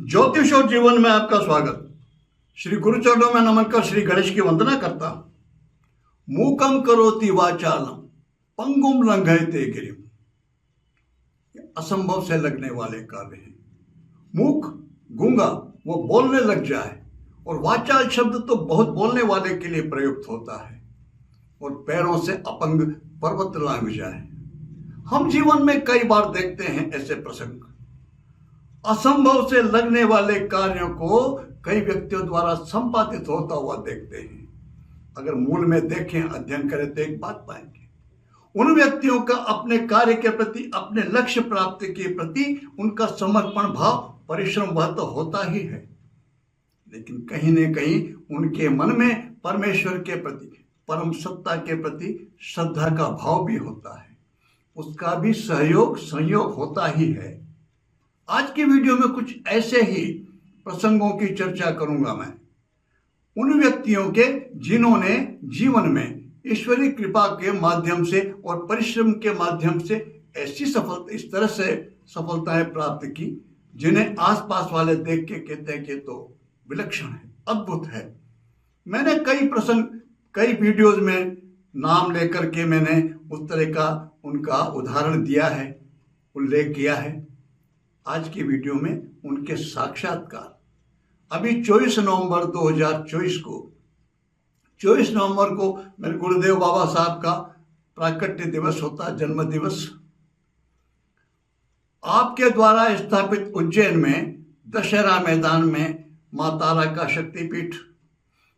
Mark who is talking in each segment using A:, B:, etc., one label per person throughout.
A: ज्योतिष और जीवन में आपका स्वागत। श्री गुरुचरणों में नमन कर श्री गणेश की वंदना करता हूं। मूकम करोति वाचालम पंगुम लंघयते गिरिम। असंभव से लगने वाले कार्य हैं। मूक गूंगा वो बोलने लग जाए, और वाचाल शब्द तो बहुत बोलने वाले के लिए प्रयुक्त होता है, और पैरों से अपंग पर्वत लांघ जाए। हम जीवन में कई बार देखते हैं ऐसे प्रसंग। असंभव से लगने वाले कार्यों को कई व्यक्तियों द्वारा संपादित होता हुआ देखते हैं। अगर मूल में देखें, अध्ययन करें तो एक बात पाएंगे, उन व्यक्तियों का अपने कार्य के प्रति, अपने लक्ष्य प्राप्ति के प्रति उनका समर्पण भाव, परिश्रम वह तो होता ही है, लेकिन कहीं न कहीं उनके मन में परमेश्वर के प्रति, परम सत्ता के प्रति श्रद्धा का भाव भी होता है। उसका भी संयोग होता ही है। आज की वीडियो में कुछ ऐसे ही प्रसंगों की चर्चा करूंगा मैं, उन व्यक्तियों के जिन्होंने जीवन में ईश्वरीय कृपा के माध्यम से और परिश्रम के माध्यम से ऐसी सफलता, इस तरह से सफलताएं प्राप्त की, जिन्हें आसपास वाले देख के कहते हैं कि तो विलक्षण है, अद्भुत है। मैंने कई वीडियोज में नाम लेकर के मैंने उस तरह का उनका उदाहरण दिया है, उल्लेख किया है। आज की वीडियो में उनके साक्षात्कार, अभी 24 नवंबर 2024 को 24 नवंबर को मेरे गुरुदेव बाबा साहब का प्राकट्य दिवस होता, जन्म दिवस। आपके द्वारा स्थापित उज्जैन में दशहरा मैदान में मां तारा का शक्तिपीठ,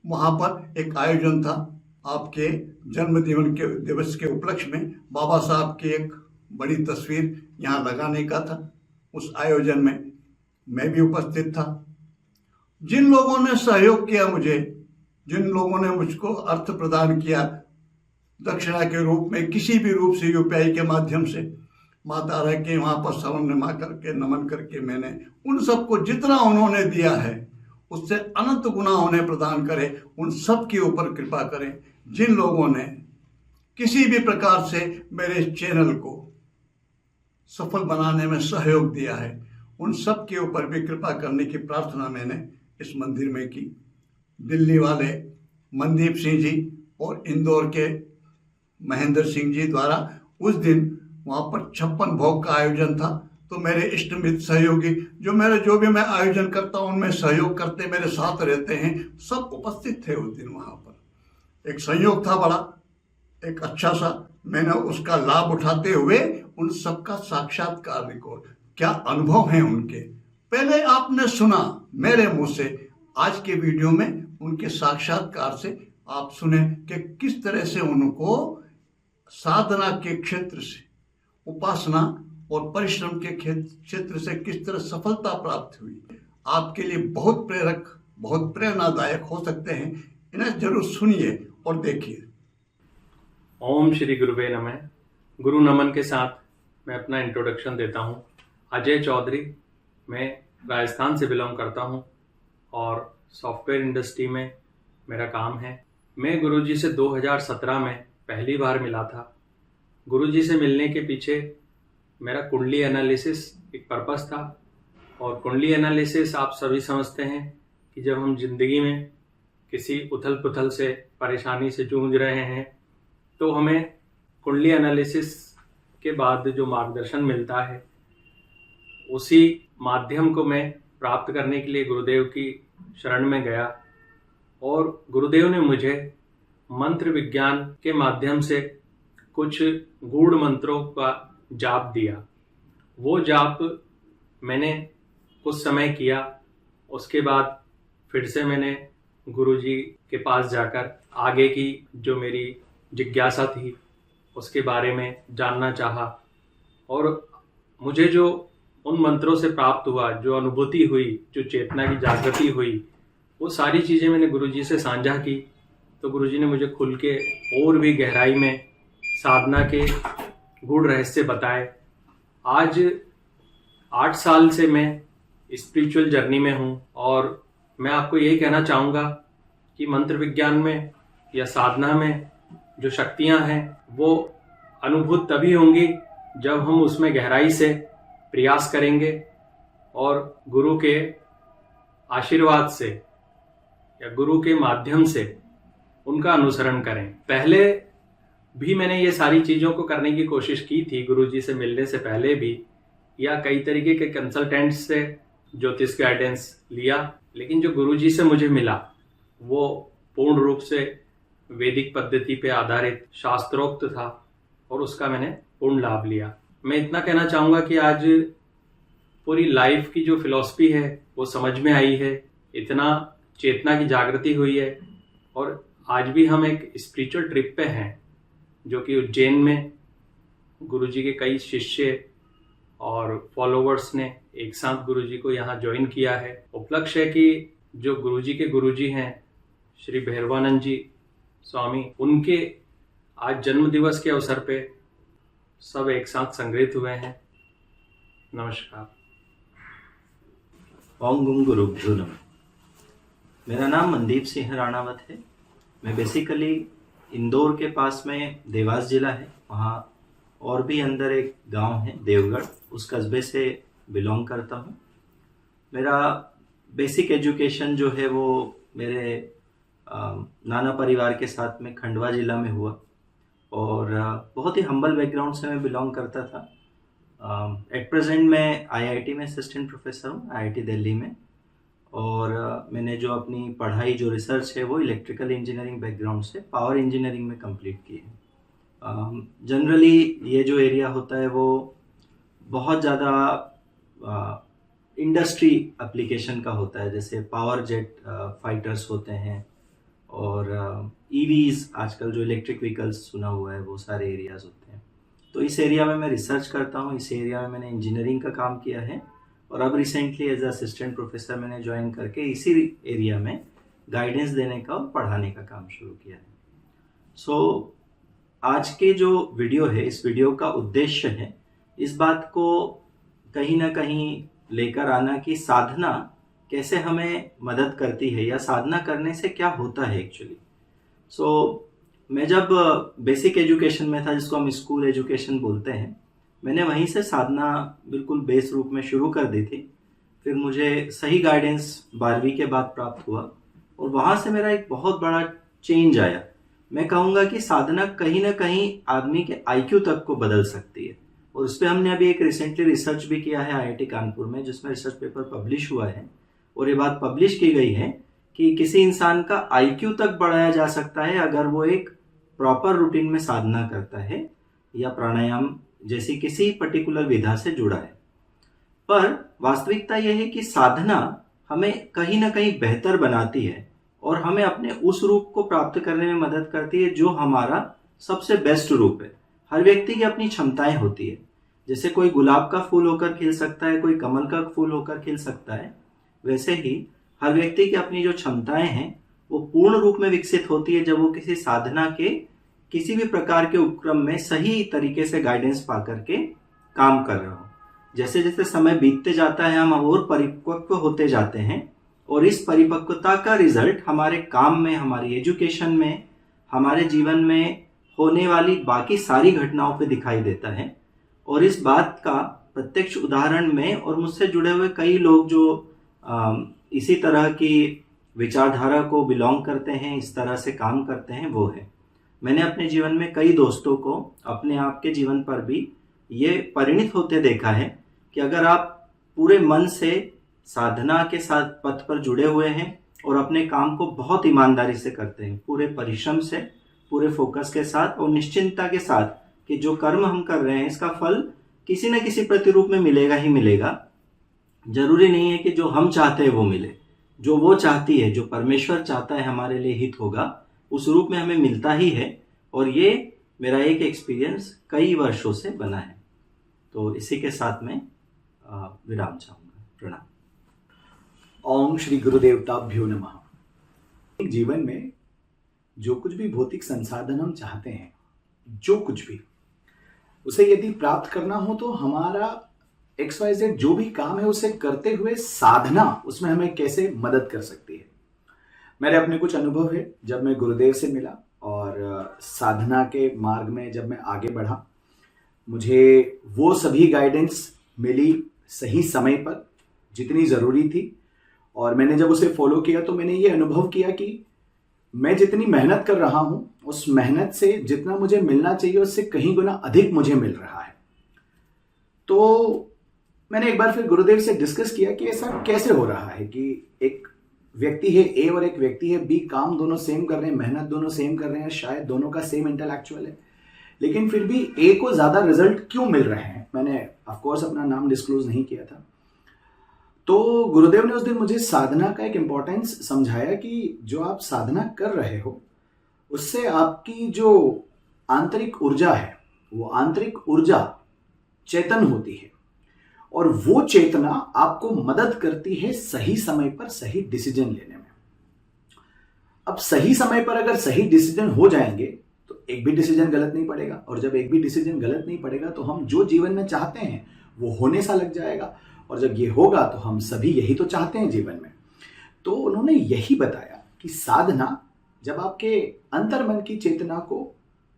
A: वहां पर एक आयोजन था। आपके जन्म दिवस के उपलक्ष्य में बाबा साहब की एक बड़ी तस्वीर यहाँ लगाने का था। उस आयोजन में मैं भी उपस्थित था। जिन लोगों ने सहयोग किया मुझे, जिन लोगों ने मुझको अर्थ प्रदान किया दक्षिणा के रूप में, किसी भी रूप से यूपीआई के माध्यम से, माँ तारा के वहाँ पर सवनमा करके नमन करके मैंने उन सबको जितना उन्होंने दिया है उससे अनंत गुना उन्हें प्रदान करे, उन सब के ऊपर कृपा करें। जिन लोगों ने किसी भी प्रकार से मेरे चैनल को सफल बनाने में सहयोग दिया है, उन सब के ऊपर भी कृपा करने की प्रार्थना मैंने इस मंदिर में की। दिल्ली वाले मनदीप सिंह जी और इंदौर के महेंद्र सिंह जी द्वारा उस दिन वहाँ पर 56 भोग का आयोजन था। तो मेरे इष्टमित्र सहयोगी जो भी मैं आयोजन करता हूँ उनमें सहयोग करते, मेरे साथ रहते हैं, सब उपस्थित थे उस दिन। वहाँ पर एक संयोग था बड़ा, एक अच्छा सा। मैंने उसका लाभ उठाते हुए उन सबका साक्षात्कार रिकॉर्ड, क्या अनुभव है उनके, पहले आपने सुना मेरे मुंह से। आज के वीडियो में उनके साक्षात्कार से आप सुने कि किस तरह से उनको साधना के क्षेत्र से, उपासना और परिश्रम के क्षेत्र से किस तरह सफलता प्राप्त हुई। आपके लिए बहुत प्रेरक, बहुत प्रेरणादायक हो सकते हैं। इन्हें जरूर सुनिए और देखिए।
B: ओम श्री गुरुवे नमः। गुरु नमन के साथ मैं अपना इंट्रोडक्शन देता हूँ। अजय चौधरी, मैं राजस्थान से बिलोंग करता हूँ और सॉफ्टवेयर इंडस्ट्री में मेरा काम है। मैं गुरुजी से 2017 में पहली बार मिला था। गुरुजी से मिलने के पीछे मेरा कुंडली एनालिसिस एक पर्पस था, और कुंडली एनालिसिस आप सभी समझते हैं कि जब हम जिंदगी में किसी उथल पुथल से, परेशानी से जूझ रहे हैं, तो हमें कुंडली एनालिसिस के बाद जो मार्गदर्शन मिलता है, उसी माध्यम को मैं प्राप्त करने के लिए गुरुदेव की शरण में गया। और गुरुदेव ने मुझे मंत्र विज्ञान के माध्यम से कुछ गूढ़ मंत्रों का जाप दिया। वो जाप मैंने कुछ समय किया। उसके बाद फिर से मैंने गुरुजी के पास जाकर आगे की जो मेरी जिज्ञासा थी उसके बारे में जानना चाहा, और मुझे जो उन मंत्रों से प्राप्त हुआ, जो अनुभूति हुई, जो चेतना की जागृति हुई, वो सारी चीज़ें मैंने गुरुजी से साझा की। तो गुरुजी ने मुझे खुल के और भी गहराई में साधना के गूढ़ रहस्य बताए। आज 8 साल से मैं स्पिरिचुअल जर्नी में हूँ, और मैं आपको यही कहना चाहूँगा कि मंत्र विज्ञान में या साधना में जो शक्तियाँ हैं वो अनुभूत तभी होंगी जब हम उसमें गहराई से प्रयास करेंगे और गुरु के आशीर्वाद से या गुरु के माध्यम से उनका अनुसरण करें। पहले भी मैंने ये सारी चीज़ों को करने की कोशिश की थी, गुरुजी से मिलने से पहले भी, या कई तरीके के कंसल्टेंट्स से ज्योतिष गाइडेंस लिया, लेकिन जो गुरुजी से मुझे मिला वो पूर्ण रूप से वैदिक पद्धति पे आधारित शास्त्रोक्त था और उसका मैंने पूर्ण लाभ लिया। मैं इतना कहना चाहूँगा कि आज पूरी लाइफ की जो फिलॉसफी है वो समझ में आई है, इतना चेतना की जागृति हुई है, और आज भी हम एक स्पिरिचुअल ट्रिप पे हैं जो कि उज्जैन में गुरुजी के कई शिष्य और फॉलोवर्स ने एक साथ गुरुजी को यहाँ ज्वाइन किया है। उपलक्ष्य है कि जो गुरुजी के गुरुजी हैं श्री भैरवानंद जी स्वामी, उनके आज जन्म दिवस के अवसर पे सब एक साथ संग्रहित हुए हैं। नमस्कार।
C: ओम गुम गुरुभ्यो नमः। मेरा नाम मनदीप सिंह राणावत है। मैं बेसिकली इंदौर के पास में देवास जिला है, वहाँ और भी अंदर एक गांव है देवगढ़, उस कस्बे से बिलोंग करता हूँ। मेरा बेसिक एजुकेशन जो है वो मेरे नाना परिवार के साथ में खंडवा जिला में हुआ, और बहुत ही हम्बल बैकग्राउंड से मैं बिलोंग करता था। एट प्रेजेंट मैं आईआईटी में असिस्टेंट प्रोफेसर हूँ, आईआईटी दिल्ली में, और मैंने जो अपनी पढ़ाई जो रिसर्च है वो इलेक्ट्रिकल इंजीनियरिंग बैकग्राउंड से पावर इंजीनियरिंग में कंप्लीट की है। जनरली ये जो एरिया होता है वो बहुत ज़्यादा इंडस्ट्री एप्लीकेशन का होता है, जैसे पावर जेट फाइटर्स होते हैं और ईवीज, आजकल जो इलेक्ट्रिक व्हीकल्स सुना हुआ है, वो सारे एरियाज़ होते हैं। तो इस एरिया में मैं रिसर्च करता हूँ, इस एरिया में मैंने इंजीनियरिंग का काम किया है, और अब रिसेंटली एज असिस्टेंट प्रोफेसर मैंने ज्वाइन करके इसी एरिया में गाइडेंस देने का और पढ़ाने का काम शुरू किया है। सो आज के जो वीडियो है, इस वीडियो का उद्देश्य है इस बात को कहीं ना कहीं लेकर आना कि साधना कैसे हमें मदद करती है, या साधना करने से क्या होता है एक्चुअली। मैं जब बेसिक एजुकेशन में था, जिसको हम स्कूल एजुकेशन बोलते हैं, मैंने वहीं से साधना बिल्कुल बेस रूप में शुरू कर दी थी। फिर मुझे सही गाइडेंस 12वीं के बाद प्राप्त हुआ, और वहाँ से मेरा एक बहुत बड़ा चेंज आया। मैं कहूँगा कि साधना कहीं ना कहीं आदमी के आईक्यू तक को बदल सकती है, और उस पर हमने अभी एक रिसेंटली रिसर्च भी किया है आईआईटी कानपुर में, जिसमें रिसर्च पेपर पब्लिश हुआ है, और ये बात पब्लिश की गई है कि किसी इंसान का आईक्यू तक बढ़ाया जा सकता है अगर वो एक प्रॉपर रूटीन में साधना करता है या प्राणायाम जैसी किसी पर्टिकुलर विधा से जुड़ा है। पर वास्तविकता यह है कि साधना हमें कहीं ना कहीं बेहतर बनाती है, और हमें अपने उस रूप को प्राप्त करने में मदद करती है जो हमारा सबसे बेस्ट रूप है। हर व्यक्ति की अपनी क्षमताएं होती है, जैसे कोई गुलाब का फूल होकर खिल सकता है, कोई कमल का फूल होकर खिल सकता है, वैसे ही हर व्यक्ति की अपनी जो क्षमताएं हैं वो पूर्ण रूप में विकसित होती है जब वो किसी साधना के किसी भी प्रकार के उपक्रम में सही तरीके से गाइडेंस पा करके काम कर रहे हो। जैसे जैसे समय बीतते जाता है हम और परिपक्व होते जाते हैं, और इस परिपक्वता का रिजल्ट हमारे काम में, हमारी एजुकेशन में, हमारे जीवन में होने वाली बाकी सारी घटनाओं पे दिखाई देता है। और इस बात का प्रत्यक्ष उदाहरण में और मुझसे जुड़े हुए कई लोग जो इसी तरह की विचारधारा को बिलोंग करते हैं, इस तरह से काम करते हैं, वो है। मैंने अपने जीवन में कई दोस्तों को अपने आप के जीवन पर भी ये परिणित होते देखा है कि अगर आप पूरे मन से साधना के साथ पथ पर जुड़े हुए हैं और अपने काम को बहुत ईमानदारी से करते हैं, पूरे परिश्रम से, पूरे फोकस के साथ और निश्चिंतता के साथ कि जो कर्म हम कर रहे हैं इसका फल किसी न किसी प्रतिरूप में मिलेगा ही मिलेगा। जरूरी नहीं है कि जो हम चाहते हैं वो मिले, जो वो चाहती है, जो परमेश्वर चाहता है हमारे लिए हित होगा, उस रूप में हमें मिलता ही है। और ये मेरा एक एक्सपीरियंस कई वर्षों से बना है। तो इसी के साथ में विराम चाहूँगा। प्रणाम।
D: ओम श्री गुरुदेवताभ्यो नमः। जीवन में जो कुछ भी भौतिक संसाधन हम चाहते हैं, जो कुछ भी, उसे यदि प्राप्त करना हो तो हमारा XYZ जो भी काम है उसे करते हुए साधना उसमें हमें कैसे मदद कर सकती है। मेरे अपने कुछ अनुभव है जब मैं गुरुदेव से मिला और साधना के मार्ग में जब मैं आगे बढ़ा, मुझे वो सभी गाइडेंस मिली सही समय पर जितनी ज़रूरी थी, और मैंने जब उसे फॉलो किया तो मैंने ये अनुभव किया कि मैं जितनी मेहनत कर रहा हूं उस मेहनत से जितना मुझे मिलना चाहिए उससे कहीं गुना अधिक मुझे मिल रहा है। तो मैंने एक बार फिर गुरुदेव से डिस्कस किया कि ऐसा कैसे हो रहा है कि एक व्यक्ति है ए और एक व्यक्ति है बी, काम दोनों सेम कर रहे हैं, मेहनत दोनों सेम कर रहे हैं, शायद दोनों का सेम इंटेलेक्चुअल है, लेकिन फिर भी ए को ज्यादा रिजल्ट क्यों मिल रहे हैं। मैंने ऑफ कोर्स अपना नाम डिस्क्लोज नहीं किया था। तो गुरुदेव ने उस दिन मुझे साधना का एक इंपॉर्टेंस समझाया कि जो आप साधना कर रहे हो उससे आपकी जो आंतरिक ऊर्जा है वो आंतरिक ऊर्जा चेतन होती है और वो चेतना आपको मदद करती है सही समय पर सही डिसीजन लेने में। अब सही समय पर अगर सही डिसीजन हो जाएंगे तो एक भी डिसीजन गलत नहीं पड़ेगा, और जब एक भी डिसीजन गलत नहीं पड़ेगा तो हम जो जीवन में चाहते हैं वो होने सा लग जाएगा, और जब ये होगा तो हम सभी यही तो चाहते हैं जीवन में। तो उन्होंने यही बताया कि साधना जब आपके अंतर्मन की चेतना को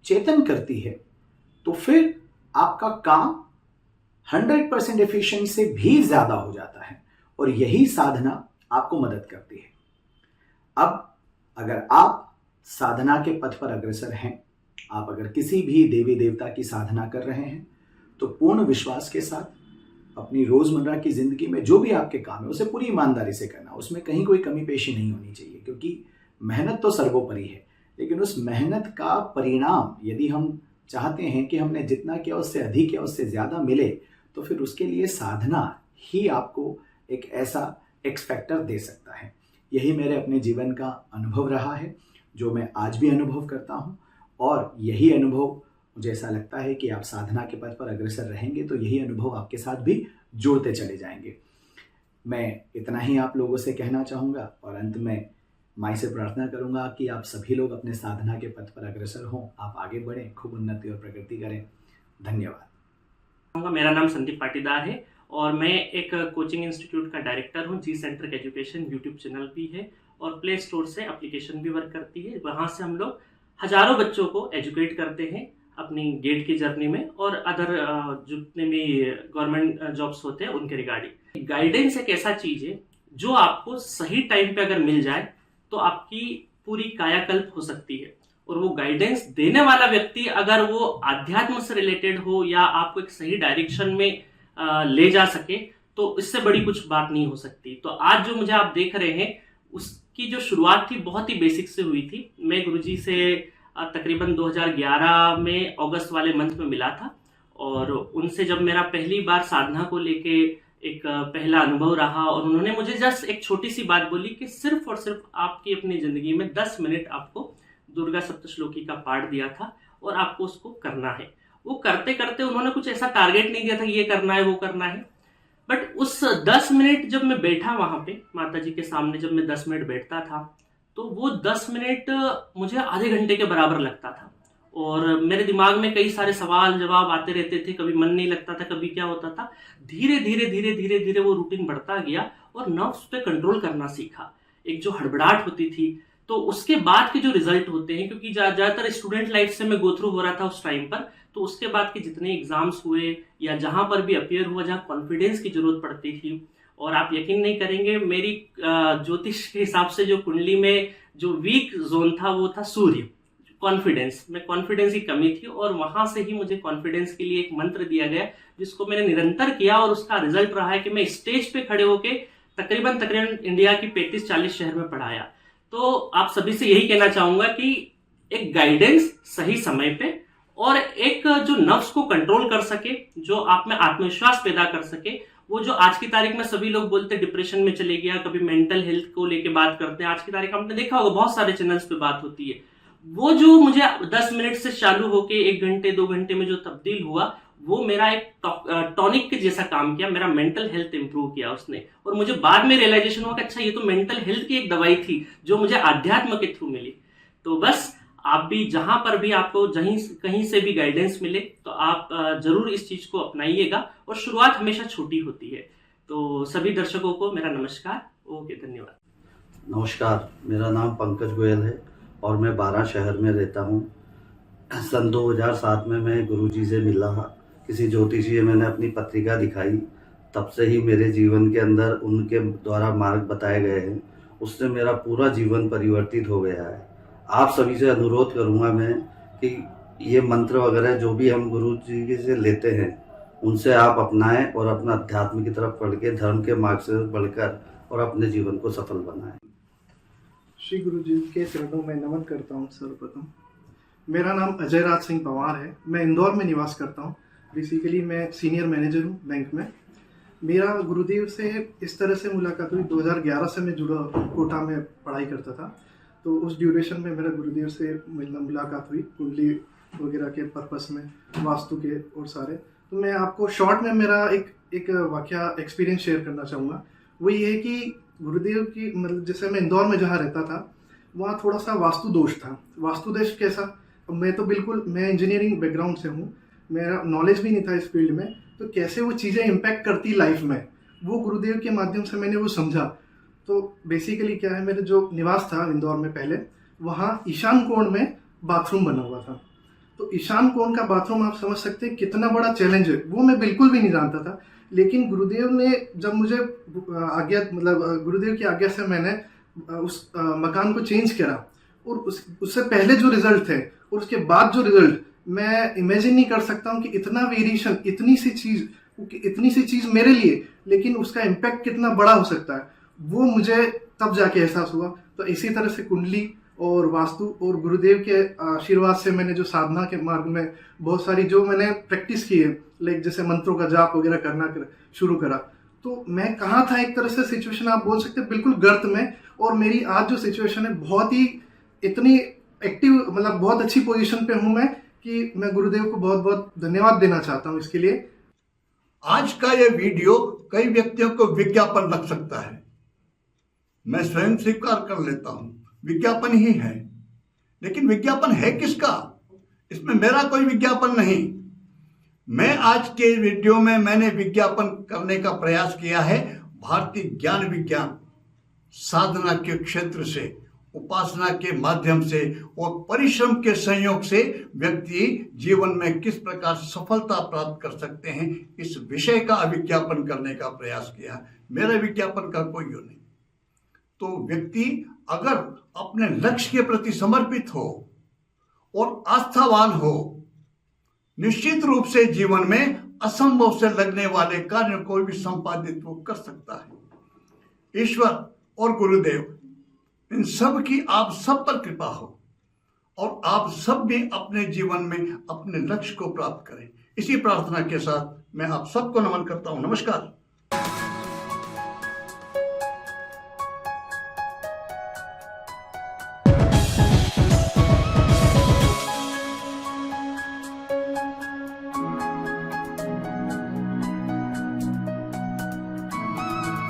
D: चेतन करती है तो फिर आपका काम 100% एफिशिएंट से भी ज्यादा हो जाता है, और यही साधना आपको मदद करती है। अब अगर आप साधना के पथ पर अग्रसर हैं, आप अगर किसी भी देवी देवता की साधना कर रहे हैं, तो पूर्ण विश्वास के साथ अपनी रोजमर्रा की जिंदगी में जो भी आपके काम है उसे पूरी ईमानदारी से करना, उसमें कहीं कोई कमी पेशी नहीं होनी चाहिए, क्योंकि मेहनत तो सर्वोपरि है, लेकिन उस मेहनत का परिणाम यदि हम चाहते हैं कि हमने जितना किया उससे अधिक या उससे ज्यादा मिले, तो फिर उसके लिए साधना ही आपको एक ऐसा एक्स फैक्टर दे सकता है। यही मेरे अपने जीवन का अनुभव रहा है, जो मैं आज भी अनुभव करता हूँ, और यही अनुभव मुझे ऐसा लगता है कि आप साधना के पथ पर अग्रसर रहेंगे तो यही अनुभव आपके साथ भी जोड़ते चले जाएंगे। मैं इतना ही आप लोगों से कहना चाहूँगा, और अंत में माई से प्रार्थना करूँगा कि आप सभी लोग अपने साधना के पथ पर अग्रसर हों, आप आगे बढ़ें, खूब उन्नति और प्रगति करें। धन्यवाद।
E: मेरा नाम संदीप पाटीदार है और मैं एक कोचिंग इंस्टीट्यूट का डायरेक्टर हूँ। जी सेंटर एजुकेशन यूट्यूब चैनल भी है और प्ले स्टोर से एप्लीकेशन भी वर्क करती है। वहाँ से हम लोग हजारों बच्चों को एजुकेट करते हैं अपनी गेट की जर्नी में, और अदर जितने भी गवर्नमेंट जॉब्स होते हैं उनके रिगार्डिंग। गाइडेंस एक ऐसा चीज है जो आपको सही टाइम पे अगर मिल जाए तो आपकी पूरी कायाकल्प हो सकती है, और वो गाइडेंस देने वाला व्यक्ति अगर वो आध्यात्म से रिलेटेड हो या आपको एक सही डायरेक्शन में ले जा सके, तो इससे बड़ी कुछ बात नहीं हो सकती। तो आज जो मुझे आप देख रहे हैं उसकी जो शुरुआत थी बहुत ही बेसिक से हुई थी। मैं गुरुजी से तकरीबन 2011 में अगस्त वाले मंथ में मिला था, और उनसे जब मेरा पहली बार साधना को लेके एक पहला अनुभव रहा, और उन्होंने मुझे जस्ट एक छोटी सी बात बोली कि सिर्फ और सिर्फ आपकी अपनी जिंदगी में 10 मिनट आपको दुर्गा सप्तश्लोकी का पाठ दिया था और आपको उसको करना है। वो करते करते उन्होंने कुछ ऐसा टारगेट नहीं दिया था ये करना है वो करना है, बट उस 10 मिनट जब मैं बैठा वहां पे माता जी के सामने, जब मैं 10 मिनट बैठता था तो वो 10 मिनट मुझे आधे घंटे के बराबर लगता था, और मेरे दिमाग में कई सारे सवाल जवाब आते रहते थे, कभी मन नहीं लगता था, कभी क्या होता था। धीरे धीरे धीरे धीरे धीरे वो रूटीन बढ़ता गया और नर्व्स पे कंट्रोल करना सीखा। एक जो हड़बड़ाहट होती थी, तो उसके बाद के जो रिजल्ट होते हैं, क्योंकि ज्यादातर स्टूडेंट लाइफ से मैं गो थ्रू हो रहा था उस टाइम पर, तो उसके बाद के जितने एग्जाम्स हुए या जहां पर भी अपियर हुआ जहां कॉन्फिडेंस की जरूरत पड़ती थी, और आप यकीन नहीं करेंगे मेरी ज्योतिष के हिसाब से जो कुंडली में जो वीक जोन था वो था सूर्य, कॉन्फिडेंस में कॉन्फिडेंस की कमी थी, और वहां से ही मुझे कॉन्फिडेंस के लिए एक मंत्र दिया गया जिसको मैंने निरंतर किया, और उसका रिजल्ट रहा है कि मैं स्टेज पे खड़े होके तकरीबन इंडिया की 35-40 शहर में पढ़ाया। तो आप सभी से यही कहना चाहूंगा कि एक गाइडेंस सही समय पे, और एक जो नफ्स को कंट्रोल कर सके, जो आप में आत्मविश्वास पैदा कर सके, वो जो आज की तारीख में सभी लोग बोलते हैं डिप्रेशन में चले गया, कभी मेंटल हेल्थ को लेके बात करते हैं, आज की तारीख आपने देखा होगा बहुत सारे चैनल्स पे बात होती है। वो जो मुझे 10 मिनट से चालू होके 1 घंटे 2 घंटे में जो तब्दील हुआ, वो मेरा एक टॉनिक के जैसा काम किया, मेरा मेंटल हेल्थ इंप्रूव किया उसने। और मुझे बाद में रियलाइजेशन हुआ कि अच्छा ये तो मेंटल हेल्थ की एक दवाई थी जो मुझे आध्यात्म के थ्रू मिली। तो बस आप भी जहां पर भी आपको कहीं से भी गाइडेंस मिले तो आप जरूर इस चीज को अपनाइएगा, और शुरुआत हमेशा छोटी होती है। तो सभी दर्शकों को मेरा नमस्कार। ओके, धन्यवाद।
F: नमस्कार, मेरा नाम पंकज गोयल है और मैं 12 शहर में रहता हूँ। सन 2007 में मैं गुरुजी से मिला, किसी ज्योतिषी से मैंने अपनी पत्रिका दिखाई तब से ही मेरे जीवन के अंदर उनके द्वारा मार्ग बताए गए हैं, उससे मेरा पूरा जीवन परिवर्तित हो गया है। आप सभी से अनुरोध करूँगा मैं कि ये मंत्र वगैरह जो भी हम गुरु जी से लेते हैं उनसे आप अपनाएं और अपना अध्यात्म की तरफ बढ़ के धर्म के मार्ग से बढ़कर और अपने जीवन को सफल बनाएं।
G: श्री गुरु जी के चरणों में नमन करता हूँ। सर्वप्रथम मेरा नाम अजय राज सिंह पवार है। मैं इंदौर में निवास करता हूँ। बेसिकली मैं सीनियर मैनेजर हूँ बैंक में। मेरा गुरुदेव से इस तरह से मुलाकात हुई, 2011 से मैं जुड़ा, कोटा में पढ़ाई करता था, तो उस ड्यूरेशन में मेरा गुरुदेव से मुलाकात हुई कुंडली वगैरह के पर्पस में, वास्तु के और सारे। तो मैं आपको शॉर्ट में मेरा एक वाकया एक्सपीरियंस शेयर करना चाहूँगा। वो ये है कि गुरुदेव की मतलब जैसे मैं इंदौर में जहाँ रहता था वहाँ थोड़ा सा वास्तु दोष था। वास्तु दोष कैसा, मैं इंजीनियरिंग बैकग्राउंड से हूँ, मेरा नॉलेज भी नहीं था इस फील्ड में, तो कैसे वो चीज़ें इम्पैक्ट करती लाइफ में, वो गुरुदेव के माध्यम से मैंने वो समझा। तो बेसिकली क्या है, मेरे जो निवास था इंदौर में पहले, वहाँ ईशान कोण में बाथरूम बना हुआ था। तो ईशान कोण का बाथरूम आप समझ सकते हैं कितना बड़ा चैलेंज है, वो मैं बिल्कुल भी नहीं जानता था। लेकिन गुरुदेव ने जब मुझे गुरुदेव की आज्ञा से मैंने उस मकान को चेंज करा, और उससे पहले जो रिजल्ट थे और उसके बाद जो रिजल्ट, मैं इमेजिन नहीं कर सकता हूँ कि इतना वेरिएशन, इतनी सी चीज़ मेरे लिए, लेकिन उसका इम्पैक्ट कितना बड़ा हो सकता है, वो मुझे तब जाके एहसास हुआ। तो इसी तरह से कुंडली और वास्तु और गुरुदेव के आशीर्वाद से मैंने जो साधना के मार्ग में बहुत सारी जो मैंने प्रैक्टिस की है, लाइक जैसे मंत्रों का जाप वगैरह करना शुरू करा, तो मैं कहाँ था एक तरह से सिचुएशन आप बोल सकते हैं बिल्कुल गर्त में, और मेरी आज जो सिचुएशन है बहुत ही इतनी एक्टिव, मतलब बहुत अच्छी पोजीशन पे हूँ मैं, कि मैं गुरुदेव को बहुत बहुत धन्यवाद देना चाहता हूँ इसके लिए।
A: आज का ये वीडियो कई व्यक्तियों को विज्ञापन लग सकता है, मैं स्वयं स्वीकार कर लेता हूं, विज्ञापन ही है, लेकिन विज्ञापन है किसका? इसमें मेरा कोई विज्ञापन नहीं। मैं आज के वीडियो में मैंने विज्ञापन करने का प्रयास किया है भारतीय ज्ञान विज्ञान साधना के क्षेत्र से, उपासना के माध्यम से और परिश्रम के संयोग से व्यक्ति जीवन में किस प्रकार सफलता प्राप्त कर सकते हैं, इस विषय का विज्ञापन करने का प्रयास किया। मेरा विज्ञापन का कोई यो नहीं। तो व्यक्ति अगर अपने लक्ष्य के प्रति समर्पित हो और आस्थावान हो, निश्चित रूप से जीवन में असंभव से लगने वाले कार्य को भी संपादित वो कर सकता है। ईश्वर और गुरुदेव इन सब की आप सब पर कृपा हो और आप सब भी अपने जीवन में अपने लक्ष्य को प्राप्त करें। इसी प्रार्थना के साथ मैं आप सबको नमन करता हूं। नमस्कार।